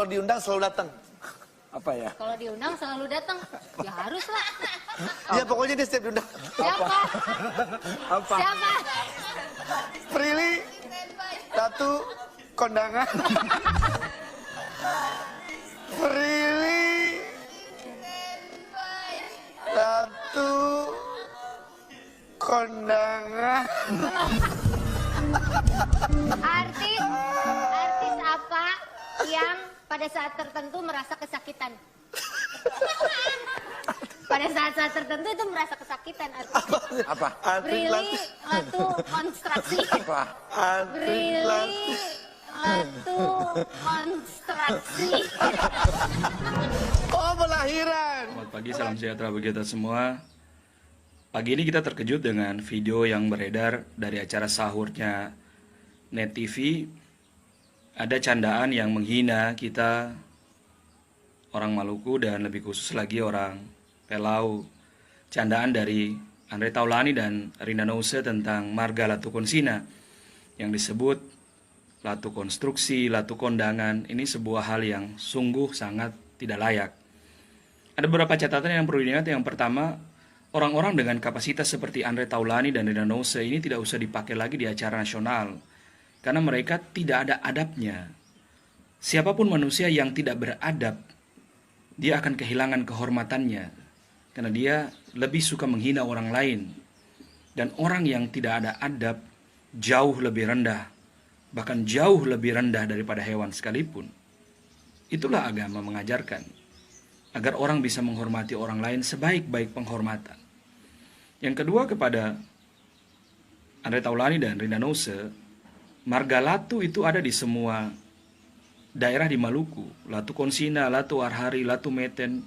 kalau diundang selalu datang. Apa ya? Kalau diundang selalu datang. Ya harus lah. Ya pokoknya dia setiap diundang. Siapa? Apa? Siapa? Prilly, Ratu, kondangan. Prilly, Ratu, kondangan. Artis apa yang pada saat tertentu merasa kesakitan? Pada saat-saat tertentu itu merasa kesakitan artis. Apa? Prilly, Ratu, konstruksi. Apa? Prilly, Ratu, konstruksi. Oh, pelahiran. Selamat pagi, salam sejahtera bagi kita semua. Pagi ini kita terkejut dengan video yang beredar dari acara sahurnya Net TV. Ada candaan yang menghina kita, orang Maluku dan lebih khusus lagi orang Pelau. Candaan dari Andre Taulani dan Rina Nose tentang marga Latu Konsina yang disebut Latu Konstruksi, Latu Kondangan. Ini sebuah hal yang sungguh sangat tidak layak. Ada beberapa catatan yang perlu diingat. Yang pertama, orang-orang dengan kapasitas seperti Andre Taulani dan Rina Nose ini tidak usah dipakai lagi di acara nasional, karena mereka tidak ada adabnya. Siapapun manusia yang tidak beradab, dia akan kehilangan kehormatannya, karena dia lebih suka menghina orang lain. Dan orang yang tidak ada adab jauh lebih rendah, bahkan jauh lebih rendah daripada hewan sekalipun. Itulah agama mengajarkan, agar orang bisa menghormati orang lain sebaik-baik penghormatan. Yang kedua, kepada Andre Taulani dan Rina Nose, marga Latu itu ada di semua daerah di Maluku. Latu Konsina, Latu Arhari, Latu Meten.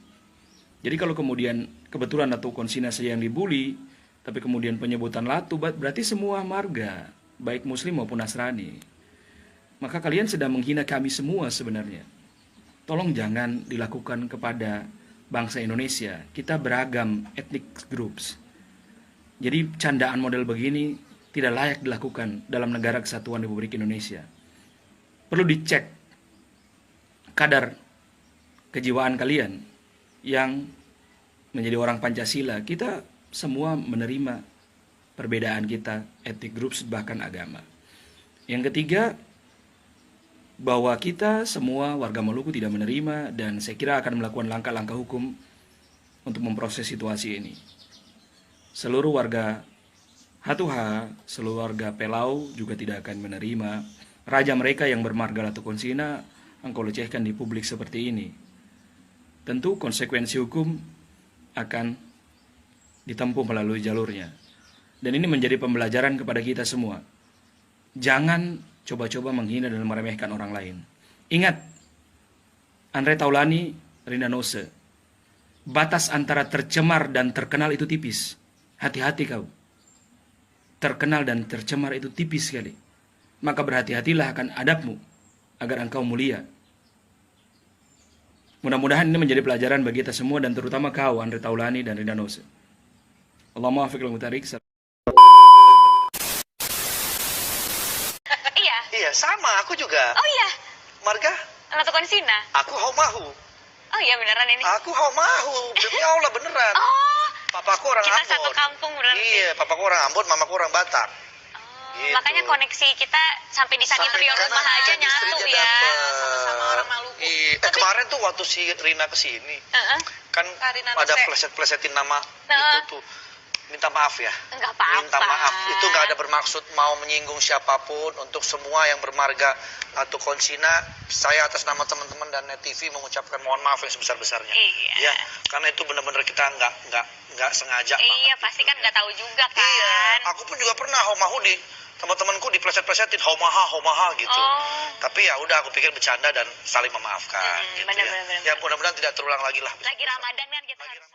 Jadi kalau kemudian kebetulan Latu Konsina saja yang dibully, tapi kemudian penyebutan Latu, berarti semua marga, baik Muslim maupun Nasrani. Maka kalian sedang menghina kami semua sebenarnya. Tolong jangan dilakukan kepada bangsa Indonesia. Kita beragam ethnic groups. Jadi candaan model begini tidak layak dilakukan dalam negara kesatuan Republik Indonesia. Perlu dicek kadar kejiwaan kalian yang menjadi orang Pancasila. Kita semua menerima perbedaan kita, ethnic groups bahkan agama. Yang ketiga, bahwa kita semua warga Maluku tidak menerima, dan saya kira akan melakukan langkah-langkah hukum untuk memproses situasi ini. Seluruh warga Hatuha, seluruh warga Pelau juga tidak akan menerima raja mereka yang bermarga Latu Konsina engkau lecehkan di publik seperti ini. Tentu konsekuensi hukum akan ditempuh melalui jalurnya. Dan ini menjadi pembelajaran kepada kita semua. Jangan coba-coba menghina dan meremehkan orang lain. Ingat, Andre Taulani, Rina Nose, batas antara tercemar dan terkenal itu tipis. Hati-hati kau. Terkenal dan tercemar itu tipis sekali. Maka berhati-hatilah akan adabmu, agar engkau mulia. Mudah-mudahan ini menjadi pelajaran bagi kita semua, dan terutama kau, Andre Taulani dan Rina Nose. Allahumma afiq wal mutarik. Iya, sama, aku juga. Oh iya, Marga? Latu Konsina. Aku Haumahu. Oh iya, beneran ini. Aku Haumahu, demi Allah beneran. Oh, Papaku orang kita Ambon. satu kampung berarti. Iya, papaku orang Ambon, mamaku orang Batak. Oh, Gitu. makanya koneksi kita sampai di Sanitrio rumah aja nyatu ya. Sama orang Maluku. Iya, kemarin tuh waktu si Rina kesini, kan ada pleset-plesetin nama itu tuh. Minta maaf ya. Enggak apa-apa. Minta maaf. Itu nggak ada bermaksud mau menyinggung siapapun. Untuk semua yang bermarga Latu Konsina, saya atas nama teman-teman dan Net TV mengucapkan mohon maaf yang sebesar-besarnya. Iya. Ya, karena itu benar-benar kita nggak sengaja. Iya, pasti kan nggak tahu juga kan. Iya, aku pun juga pernah Haumahu di teman-temanku dipleset-plesetin Haumaha gitu. Oh. Tapi ya udah, aku pikir bercanda dan saling memaafkan. Gitu bener-bener. Ya mudah-mudahan tidak terulang lagi lah. Lagi Ramadan kan kita harus.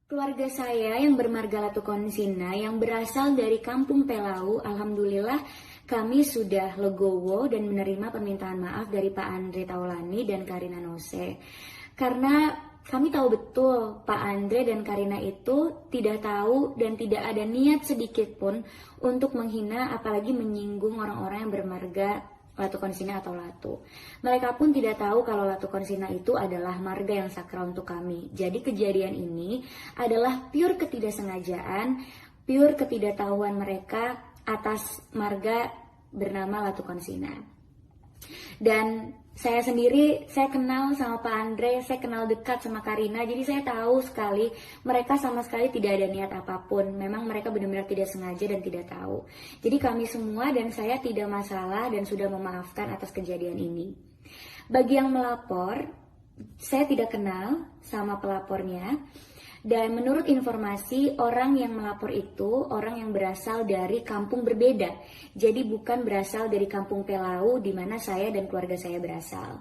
Keluarga saya yang bermarga Latu Konsina yang berasal dari Kampung Pelau, alhamdulillah kami sudah legowo dan menerima permintaan maaf dari Pak Andre Taulani dan Karina Nose. Karena kami tahu betul Pak Andre dan Karina itu tidak tahu dan tidak ada niat sedikit pun untuk menghina apalagi menyinggung orang-orang yang bermarga Latu Konsina atau Latu. Mereka pun tidak tahu kalau Latu Konsina itu adalah marga yang sakral untuk kami. Jadi kejadian ini adalah pure ketidaksengajaan, pure ketidaktahuan mereka atas marga bernama Latu Konsina. Dan saya sendiri, saya kenal sama Pak Andre, saya kenal dekat sama Karina, jadi saya tahu sekali mereka sama sekali tidak ada niat apapun. Memang mereka benar-benar tidak sengaja dan tidak tahu. Jadi kami semua dan saya tidak masalah dan sudah memaafkan atas kejadian ini. Bagi yang melapor, saya tidak kenal sama pelapornya. Dan menurut informasi, orang yang melapor itu orang yang berasal dari kampung berbeda. Jadi bukan berasal dari kampung Pelau di mana saya dan keluarga saya berasal.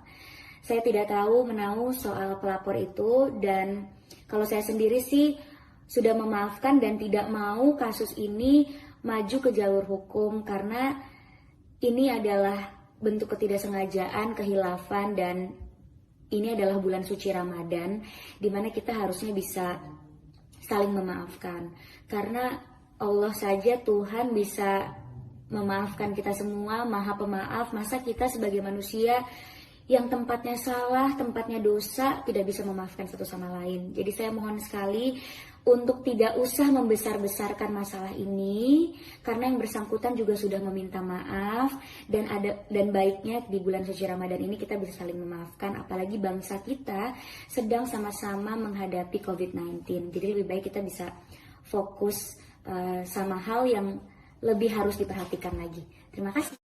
Saya tidak tahu menahu soal pelapor itu, dan kalau saya sendiri sih sudah memaafkan dan tidak mau kasus ini maju ke jalur hukum karena ini adalah bentuk ketidaksengajaan, kehilafan, dan ini adalah bulan suci Ramadan di mana kita harusnya bisa saling memaafkan. Karena Allah saja, Tuhan, bisa memaafkan kita semua, Maha Pemaaf. Masa kita sebagai manusia yang tempatnya salah, tempatnya dosa, tidak bisa memaafkan satu sama lain. Jadi saya mohon sekali untuk tidak usah membesar-besarkan masalah ini, karena yang bersangkutan juga sudah meminta maaf, dan baiknya di bulan suci Ramadan ini kita bisa saling memaafkan, apalagi bangsa kita sedang sama-sama menghadapi COVID-19. Jadi lebih baik kita bisa fokus sama hal yang lebih harus diperhatikan lagi. Terima kasih.